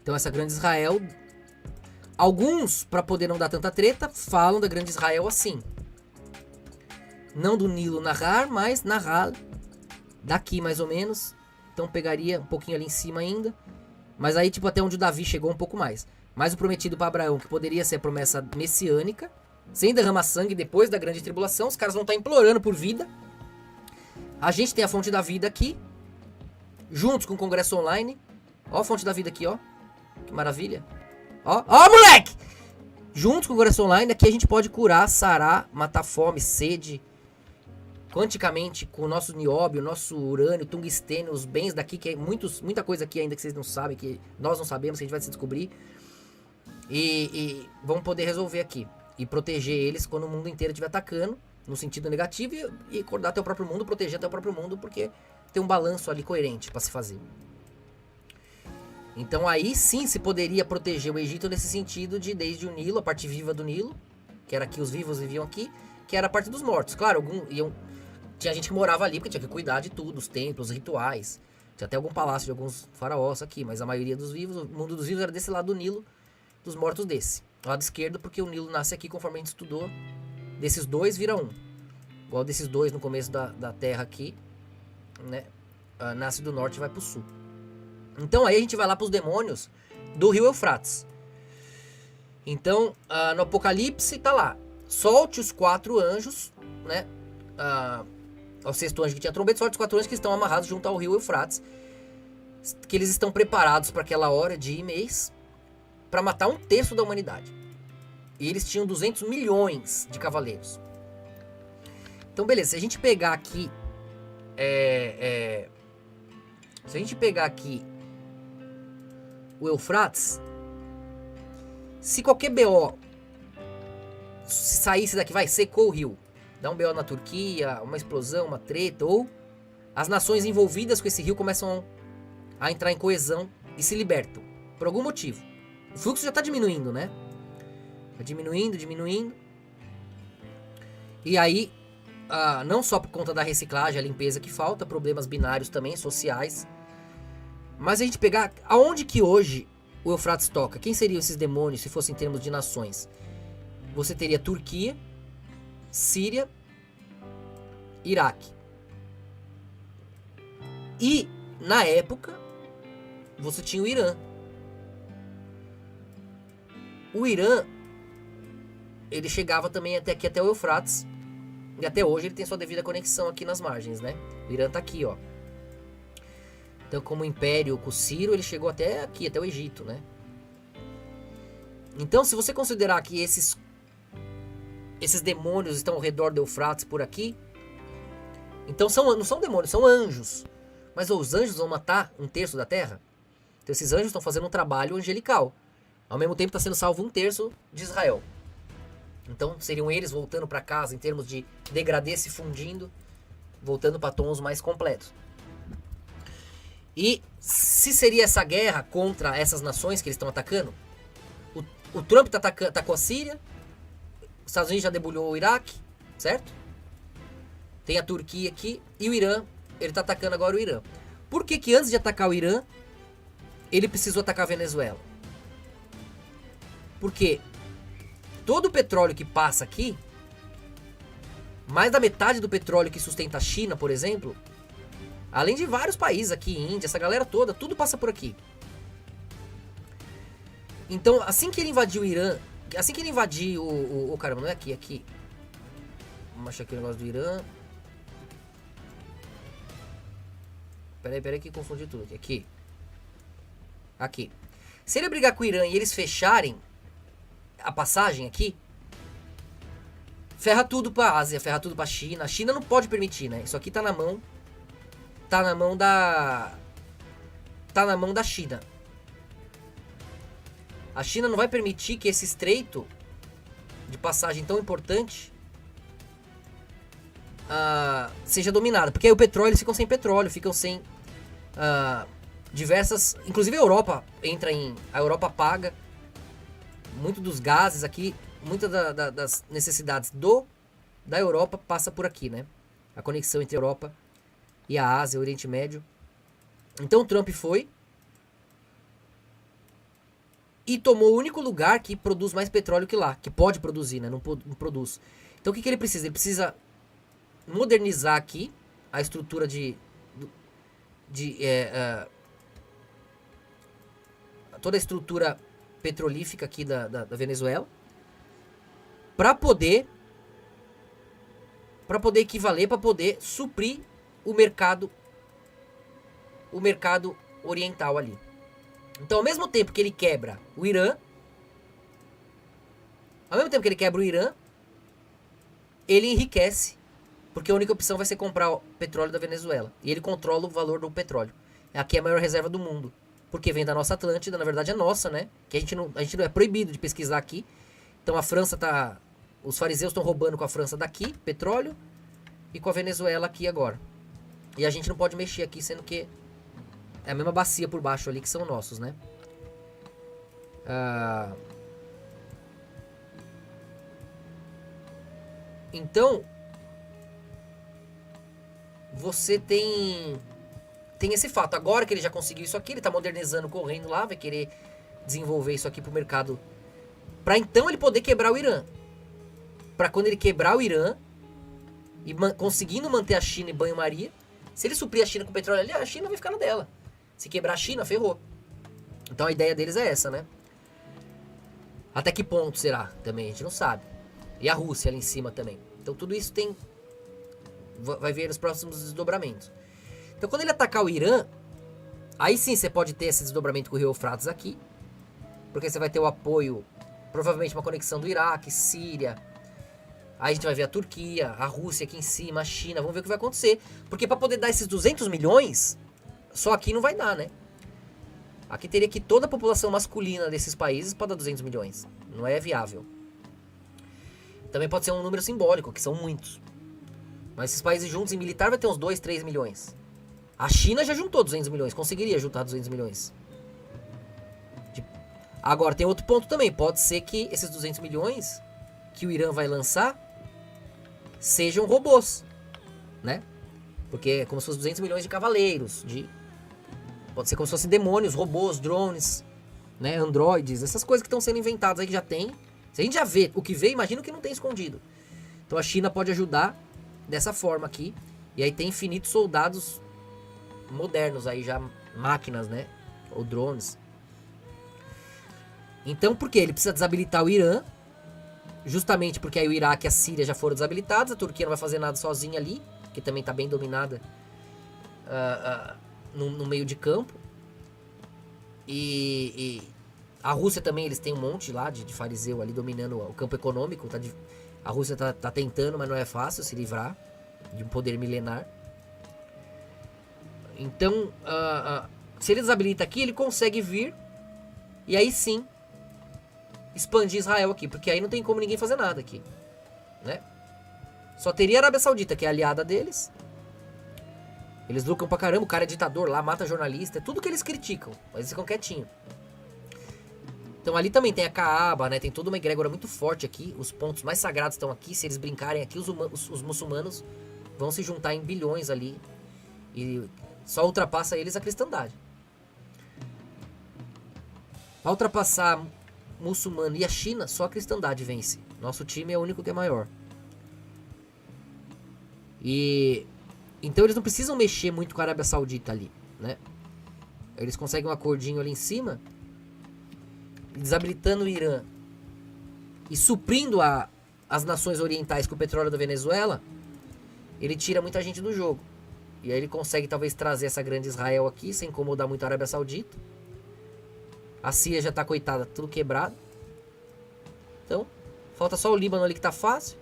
Então essa Grande Israel, alguns, para poder não dar tanta treta, falam da Grande Israel assim. Não do Nilo Nahar, mas Nahal, daqui mais ou menos. Então pegaria um pouquinho ali em cima ainda. Mas aí tipo até onde o Davi chegou um pouco mais. Mas o prometido para Abraão, que poderia ser a promessa messiânica, sem derramar sangue depois da grande tribulação, os caras vão estar implorando por vida. A gente tem a fonte da vida aqui, juntos com o Congresso Online. Ó a fonte da vida aqui, ó. Que maravilha. Ó, moleque! Juntos com o Congresso Online, aqui a gente pode curar, sarar, matar fome, sede, quanticamente, com o nosso nióbio, o nosso urânio, tungstênio, os bens daqui, que é muita coisa aqui ainda que vocês não sabem, que nós não sabemos, que a gente vai se descobrir. E vamos poder resolver aqui. E proteger eles quando o mundo inteiro estiver atacando, no sentido negativo, e acordar até o próprio mundo, proteger até o próprio mundo, porque tem um balanço ali coerente para se fazer. Então aí sim se poderia proteger o Egito nesse sentido de desde o Nilo, a parte viva do Nilo, que era aqui, os vivos viviam aqui, que era a parte dos mortos. Claro, tinha gente que morava ali porque tinha que cuidar de tudo, os templos, os rituais. Tinha até algum palácio de alguns faraós aqui, mas a maioria dos vivos, o mundo dos vivos era desse lado do Nilo, dos mortos desse. Lado esquerdo, porque o Nilo nasce aqui, conforme a gente estudou, desses dois vira um. Igual desses dois no começo da terra aqui, né? Nasce do norte e vai pro sul. Então aí a gente vai lá pros demônios do rio Eufrates. Então, no Apocalipse tá lá. Solte os 4 anjos, né? Ao 6º anjo que tinha trombeta, solte os 4 anjos que estão amarrados junto ao rio Eufrates. Que eles estão preparados para aquela hora, dia e mês, para matar 1/3 da humanidade. E eles tinham 200 milhões de cavaleiros. Então, beleza, se a gente pegar aqui... Se a gente pegar aqui o Eufrates, se qualquer BO saísse daqui, secou o rio, dá um BO na Turquia, uma explosão, uma treta, ou as nações envolvidas com esse rio começam a entrar em coesão e se libertam, por algum motivo. O fluxo já está diminuindo, né? Tá diminuindo. E aí, não só por conta da reciclagem, a limpeza que falta, problemas binários também, sociais. Mas a gente pegar, aonde que hoje o Eufrates toca? Quem seriam esses demônios se fossem em termos de nações? Você teria Turquia, Síria, Iraque. E, na época, você tinha o Irã. O Irã, ele chegava também até o Eufrates. E até hoje ele tem sua devida conexão aqui nas margens, né? O Irã tá aqui, ó. Então, como império com Ciro, ele chegou até aqui, até o Egito, né? Então, se você considerar que esses demônios estão ao redor do Eufrates por aqui, então não são demônios, são anjos. Mas os anjos vão matar 1/3 da terra? Então, esses anjos estão fazendo um trabalho angelical. Ao mesmo tempo, está sendo salvo 1/3 de Israel. Então, seriam eles voltando para casa em termos de degradê se fundindo, voltando para tons mais completos. E se seria essa guerra contra essas nações que eles estão atacando, o Trump atacou a Síria, os Estados Unidos já debulhou o Iraque, certo? Tem a Turquia aqui e o Irã, ele está atacando agora o Irã. Por que antes de atacar o Irã, ele precisou atacar a Venezuela? Porque todo o petróleo que passa aqui, mais da metade do petróleo que sustenta a China, por exemplo, além de vários países aqui, Índia, essa galera toda, tudo passa por aqui. Então, assim que ele invadiu o Irã, assim que ele invadiu caramba, não é aqui. Vamos achar aqui o negócio do Irã. Peraí que confundi tudo. Aqui. Se ele brigar com o Irã e eles fecharem a passagem aqui, ferra tudo pra Ásia, ferra tudo pra China. A China não pode permitir, né? Isso aqui tá na mão da China. A China não vai permitir que esse estreito de passagem tão importante seja dominado. Porque aí o petróleo, eles ficam sem petróleo, ficam sem diversas... Inclusive a Europa a Europa paga muito dos gases aqui, muitas das necessidades da Europa passa por aqui, né? A conexão entre a Europa e a Ásia, o Oriente Médio. Então o Trump foi E tomou o único lugar que produz mais petróleo que lá. Que pode produzir, né? Não produz. Então o que ele precisa? Ele precisa modernizar aqui a estrutura toda a estrutura petrolífica aqui da Venezuela. Para poder equivaler, para poder suprir o mercado oriental ali. Então, ao mesmo tempo que ele quebra o Irã, ele enriquece, porque a única opção vai ser comprar o petróleo da Venezuela. E ele controla o valor do petróleo. Aqui é a maior reserva do mundo, porque vem da nossa Atlântida, na verdade é nossa, né? Que a gente não é proibido de pesquisar aqui. Então a França tá... Os fariseus estão roubando com a França daqui, petróleo, e com a Venezuela aqui agora. E a gente não pode mexer aqui, sendo que é a mesma bacia por baixo ali que são nossos, né? Então, você tem esse fato. Agora que ele já conseguiu isso aqui, ele tá modernizando, correndo lá, vai querer desenvolver isso aqui pro mercado. Pra então ele poder quebrar o Irã. Pra quando ele quebrar o Irã e conseguindo manter a China em banho-maria, se ele suprir a China com petróleo ali, a China vai ficar na dela. Se quebrar a China, ferrou. Então a ideia deles é essa, né? Até que ponto será? Também a gente não sabe. E a Rússia ali em cima também. Então tudo isso vai ver nos próximos desdobramentos. Então quando ele atacar o Irã, aí sim você pode ter esse desdobramento com o Rio Eufrates aqui. Porque você vai ter o apoio, provavelmente uma conexão do Iraque, Síria. Aí a gente vai ver a Turquia, a Rússia aqui em cima, a China. Vamos ver o que vai acontecer. Porque para poder dar esses 200 milhões, só aqui não vai dar, né? Aqui teria que toda a população masculina desses países para dar 200 milhões. Não é viável. Também pode ser um número simbólico, que são muitos. Mas esses países juntos em militar vai ter uns 2, 3 milhões. A China já juntou 200 milhões, conseguiria juntar 200 milhões. Agora tem outro ponto também, pode ser que esses 200 milhões que o Irã vai lançar sejam robôs, né? Porque é como se fossem 200 milhões de cavaleiros, pode ser como se fossem demônios, robôs, drones, né, androides, essas coisas que estão sendo inventadas aí que já tem. Se a gente já vê o que vê, imagina o que não tem escondido. Então a China pode ajudar dessa forma aqui. E aí tem infinitos soldados modernos aí já, máquinas, né? Ou drones. Então por quê? Ele precisa desabilitar o Irã. Justamente porque aí o Iraque e a Síria já foram desabilitados. A Turquia não vai fazer nada sozinha ali, que também está bem dominada no meio de campo. E a Rússia também, eles têm um monte lá de fariseu ali dominando o campo econômico. A Rússia tá tentando, mas não é fácil se livrar de um poder milenar. Então, se ele desabilita aqui, ele consegue vir e aí sim expandir Israel aqui, porque aí não tem como ninguém fazer nada aqui, né? Só teria a Arábia Saudita, que é aliada deles. Eles lucram pra caramba, o cara é ditador lá, mata jornalista, é tudo que eles criticam, mas eles ficam quietinhos. Então ali também tem a Kaaba, né? Tem toda uma egrégora muito forte aqui, os pontos mais sagrados estão aqui, se eles brincarem aqui, os muçulmanos vão se juntar em bilhões ali, e só ultrapassa eles a cristandade. Pra ultrapassar muçulmano e a China, só a cristandade vence. Nosso time é o único que é maior. E então eles não precisam mexer muito com a Arábia Saudita ali, né? Eles conseguem um acordinho ali em cima, desabilitando o Irã e suprindo as nações orientais com o petróleo da Venezuela. Ele tira muita gente do jogo. E aí ele consegue talvez trazer essa grande Israel aqui, sem incomodar muito a Arábia Saudita. A Síria já tá, coitada, tudo quebrado. Então, falta só o Líbano ali que tá fácil.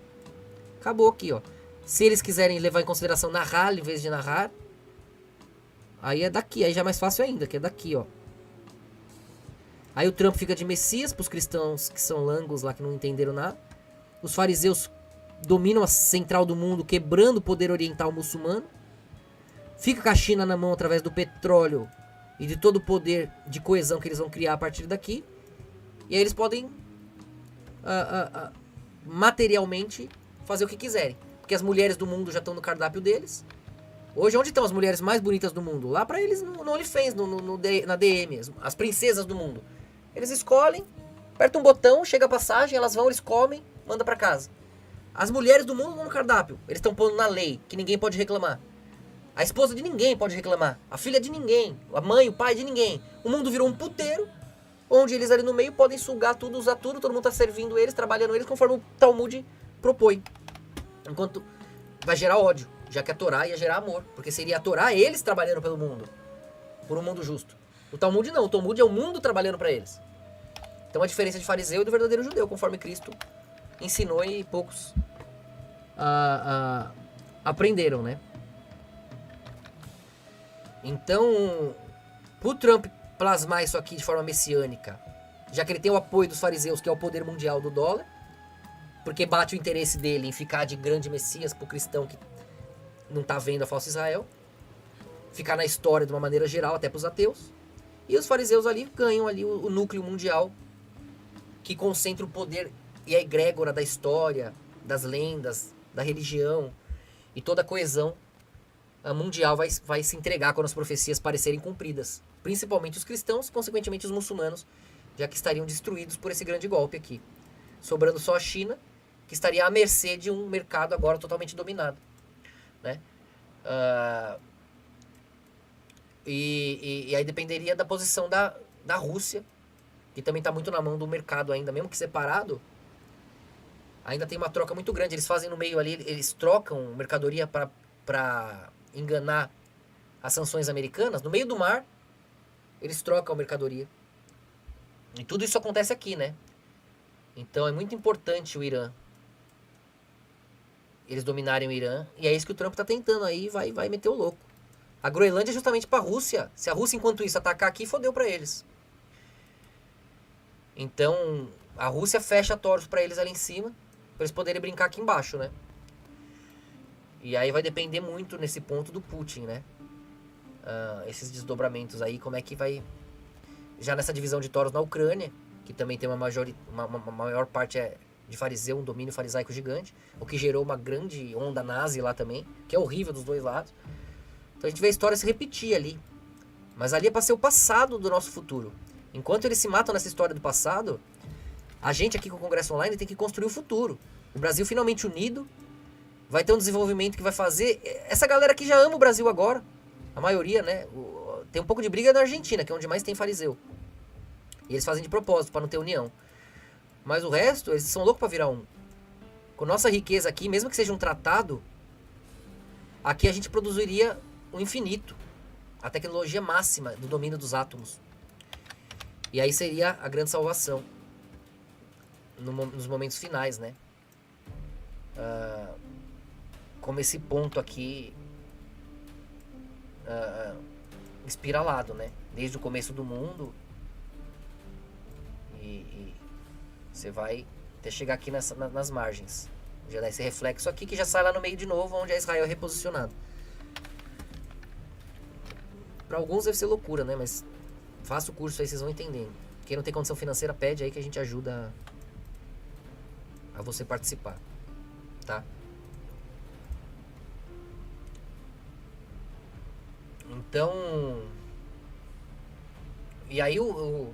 Acabou aqui, ó. Se eles quiserem levar em consideração Nahar em vez de Nahar, aí é daqui, aí já é mais fácil ainda, que é daqui, ó. Aí o Trump fica de Messias pros cristãos que são langos lá, que não entenderam nada. Os fariseus dominam a central do mundo, quebrando o poder oriental muçulmano. Fica com a China na mão através do petróleo e de todo o poder de coesão que eles vão criar a partir daqui. E aí eles podem materialmente fazer o que quiserem. Porque as mulheres do mundo já estão no cardápio deles. Hoje, onde estão as mulheres mais bonitas do mundo? Lá pra eles no OnlyFans, na DM, as princesas do mundo. Eles escolhem, apertam um botão, chega a passagem, elas vão, eles comem, manda pra casa. As mulheres do mundo vão no cardápio. Eles estão pondo na lei que ninguém pode reclamar. A esposa de ninguém pode reclamar. A filha de ninguém. A mãe, o pai de ninguém. O mundo virou um puteiro, onde eles ali no meio podem sugar tudo, usar tudo. Todo mundo tá servindo eles, trabalhando eles, conforme o Talmud propõe. Enquanto vai gerar ódio, já que a Torá ia gerar amor. Porque seria a Torá eles trabalhando pelo mundo. Por um mundo justo. O Talmud não. O Talmud é o mundo trabalhando para eles. Então a diferença de fariseu e do verdadeiro judeu, conforme Cristo ensinou e poucos aprenderam, né? Então, pro Trump plasmar isso aqui de forma messiânica, já que ele tem o apoio dos fariseus, que é o poder mundial do dólar, porque bate o interesse dele em ficar de grande messias pro cristão que não tá vendo a falsa Israel, ficar na história de uma maneira geral, até pros ateus, e os fariseus ali ganham ali o núcleo mundial que concentra o poder e a egrégora da história, das lendas, da religião e toda a coesão mundial vai se entregar quando as profecias parecerem cumpridas. Principalmente os cristãos, consequentemente os muçulmanos, já que estariam destruídos por esse grande golpe aqui. Sobrando só a China, que estaria à mercê de um mercado agora totalmente dominado, né? E aí dependeria da posição da Rússia, que também está muito na mão do mercado ainda, mesmo que separado. Ainda tem uma troca muito grande. Eles fazem no meio ali, eles trocam mercadoria para enganar as sanções americanas. No meio do mar, eles trocam mercadoria. E tudo isso acontece aqui, né? Então é muito importante o Irã. Eles dominarem o Irã. E é isso que o Trump está tentando aí, vai meter o louco. A Groenlândia é justamente para a Rússia. Se a Rússia, enquanto isso, atacar aqui, fodeu para eles. Então, a Rússia fecha toros para eles ali em cima, para eles poderem brincar aqui embaixo, né? E aí vai depender muito nesse ponto do Putin, né? Esses desdobramentos aí, como é que vai... Já nessa divisão de toros na Ucrânia, que também tem uma maior parte de fariseu, um domínio farisaico gigante, o que gerou uma grande onda nazi lá também, que é horrível dos dois lados. Então a gente vê a história se repetir ali. Mas ali é para ser o passado do nosso futuro. Enquanto eles se matam nessa história do passado, a gente aqui com o Congresso Online tem que construir o futuro. O Brasil finalmente unido vai ter um desenvolvimento que vai fazer... Essa galera aqui já ama o Brasil agora. A maioria, né? Tem um pouco de briga na Argentina, que é onde mais tem fariseu. E eles fazem de propósito, para não ter união. Mas o resto, eles são loucos para virar um. Com nossa riqueza aqui, mesmo que seja um tratado, aqui a gente produziria o infinito. A tecnologia máxima do domínio dos átomos. E aí seria a grande salvação. Nos momentos finais, né? Como esse ponto aqui espiralado, né? Desde o começo do mundo. E você vai até chegar aqui nas margens. Já dá esse reflexo aqui que já sai lá no meio de novo, onde a Israel é reposicionado. Para alguns deve ser loucura, né? Mas faça o curso aí, vocês vão entendendo. Quem não tem condição financeira, pede aí que a gente ajuda a você participar, tá? Então... E aí o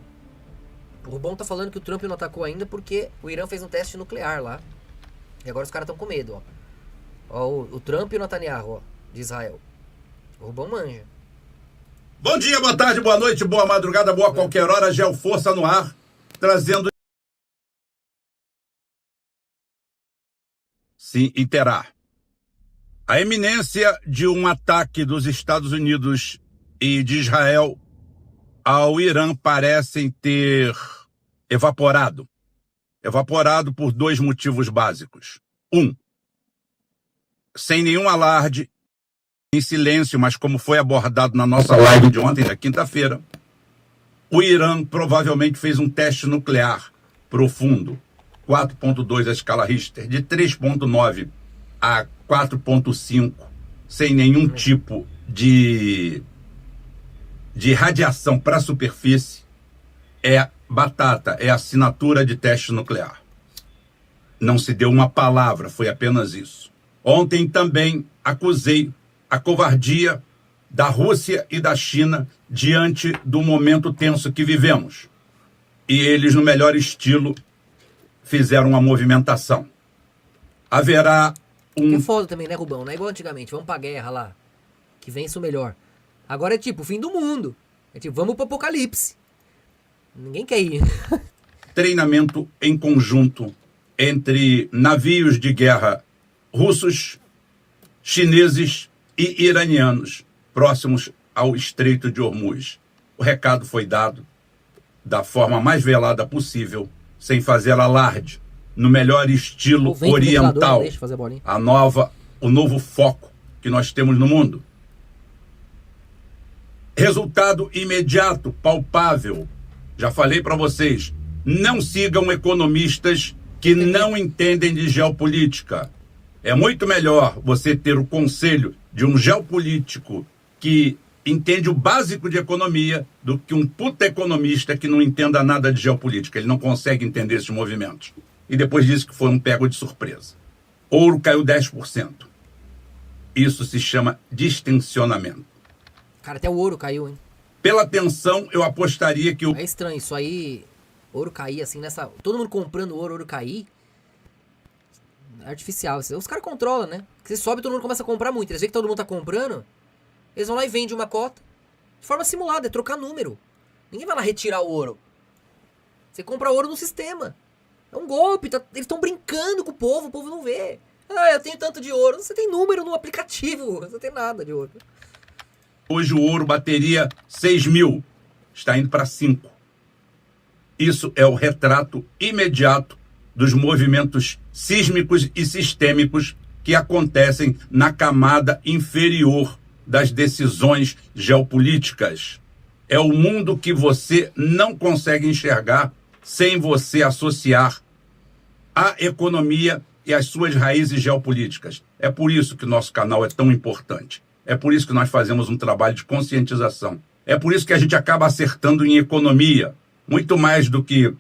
Rubão tá falando que o Trump não atacou ainda porque o Irã fez um teste nuclear lá. E agora os caras estão com medo, ó. Ó, o Trump e o Netanyahu, ó, de Israel. O Rubão manja. Bom dia, boa tarde, boa noite, boa madrugada, boa qualquer hora. Geoforça no ar, trazendo... Sim, e terá. A iminência de um ataque dos Estados Unidos e de Israel ao Irã parecem ter evaporado. Evaporado por dois motivos básicos. Um, sem nenhum alarde, em silêncio, mas como foi abordado na nossa live de ontem, da quinta-feira, o Irã provavelmente fez um teste nuclear profundo, 4.2 a escala Richter, de 3.9 a 4.5, sem nenhum tipo de radiação para a superfície, é batata, é assinatura de teste nuclear. Não se deu uma palavra, foi apenas isso. Ontem também acusei a covardia da Rússia e da China diante do momento tenso que vivemos. e eles, no melhor estilo, fizeram uma movimentação. Haverá Que é foda também, né, Rubão? Não é igual antigamente. Vamos pra guerra lá. Que vence o melhor. Agora é tipo o fim do mundo. É tipo, vamos pro apocalipse. Ninguém quer ir. treinamento em conjunto entre navios de guerra russos, chineses e iranianos, próximos ao Estreito de Hormuz. O recado foi dado da forma mais velada possível, sem fazer alarde, no melhor estilo oriental, deixa fazer bolinha. o novo foco que nós temos no mundo. Resultado imediato, palpável. Já falei para vocês, não sigam economistas que não entendem de geopolítica. É muito melhor você ter o conselho de um geopolítico que entende o básico de economia do que um puta economista que não entenda nada de geopolítica. Ele não consegue entender esses movimentos. E depois disse que foi um pego de surpresa. Ouro caiu 10%. Isso se chama distensionamento. Cara, até o ouro caiu, hein? Pela tensão, eu apostaria que o... É estranho, isso aí... Ouro cair assim nessa... Todo mundo comprando ouro cair... É artificial. Os caras controlam, né? Porque você sobe, todo mundo começa a comprar muito. Eles veem que todo mundo tá comprando... Eles vão lá e vendem uma cota. De forma simulada, é trocar número. Ninguém vai lá retirar o ouro. Você compra ouro no sistema. É um golpe, eles estão brincando com o povo não vê. Ah, eu tenho tanto de ouro. Você tem número no aplicativo, você tem nada de ouro. Hoje o ouro bateria 6 mil, está indo para 5. Isso é o retrato imediato dos movimentos sísmicos e sistêmicos que acontecem na camada inferior das decisões geopolíticas. É o mundo que você não consegue enxergar sem você associar a economia e as suas raízes geopolíticas. É por isso que o nosso canal é tão importante. É por isso que nós fazemos um trabalho de conscientização. É por isso que a gente acaba acertando em economia, muito mais do que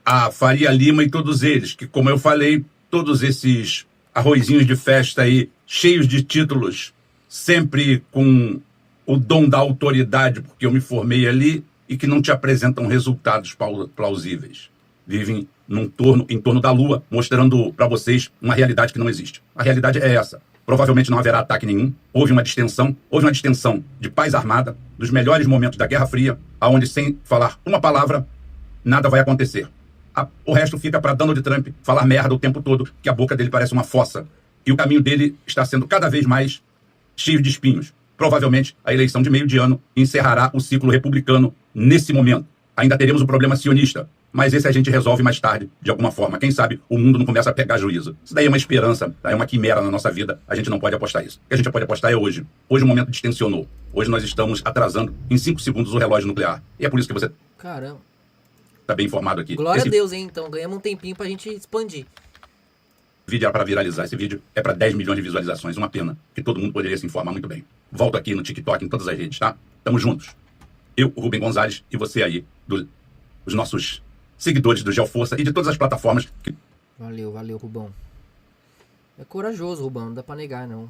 a Faria Lima e todos eles, que, como eu falei, todos esses arrozinhos de festa aí, cheios de títulos, sempre com o dom da autoridade, porque eu me formei ali, e que não te apresentam resultados plausíveis. Vivem em torno da Lua, mostrando para vocês uma realidade que não existe. A realidade é essa. Provavelmente não haverá ataque nenhum. Houve uma distensão de paz armada, dos melhores momentos da Guerra Fria, aonde sem falar uma palavra, nada vai acontecer. O resto fica para Donald Trump falar merda o tempo todo, que a boca dele parece uma fossa. E o caminho dele está sendo cada vez mais cheio de espinhos. Provavelmente a eleição de meio de ano encerrará o ciclo republicano nesse momento. Ainda teremos o problema sionista, mas esse a gente resolve mais tarde, de alguma forma. Quem sabe o mundo não começa a pegar juízo. Isso daí é uma esperança, é uma quimera na nossa vida. A gente não pode apostar isso. O que a gente pode apostar é hoje. Hoje o momento distensionou. Hoje nós estamos atrasando em 5 segundos o relógio nuclear. E é por isso que você Caramba. Tá bem informado aqui. Glória a Deus, hein? Então ganhamos um tempinho pra gente expandir. Esse vídeo é para viralizar. Esse vídeo é para 10 milhões de visualizações. Uma pena que todo mundo poderia se informar muito bem. Volto aqui no TikTok, em todas as redes, tá? Tamo juntos. Eu, o Rubem Gonzalez, e você aí, os nossos seguidores do Geoforça e de todas as plataformas. Valeu, Rubão. É corajoso, Rubão. Não dá pra negar, não.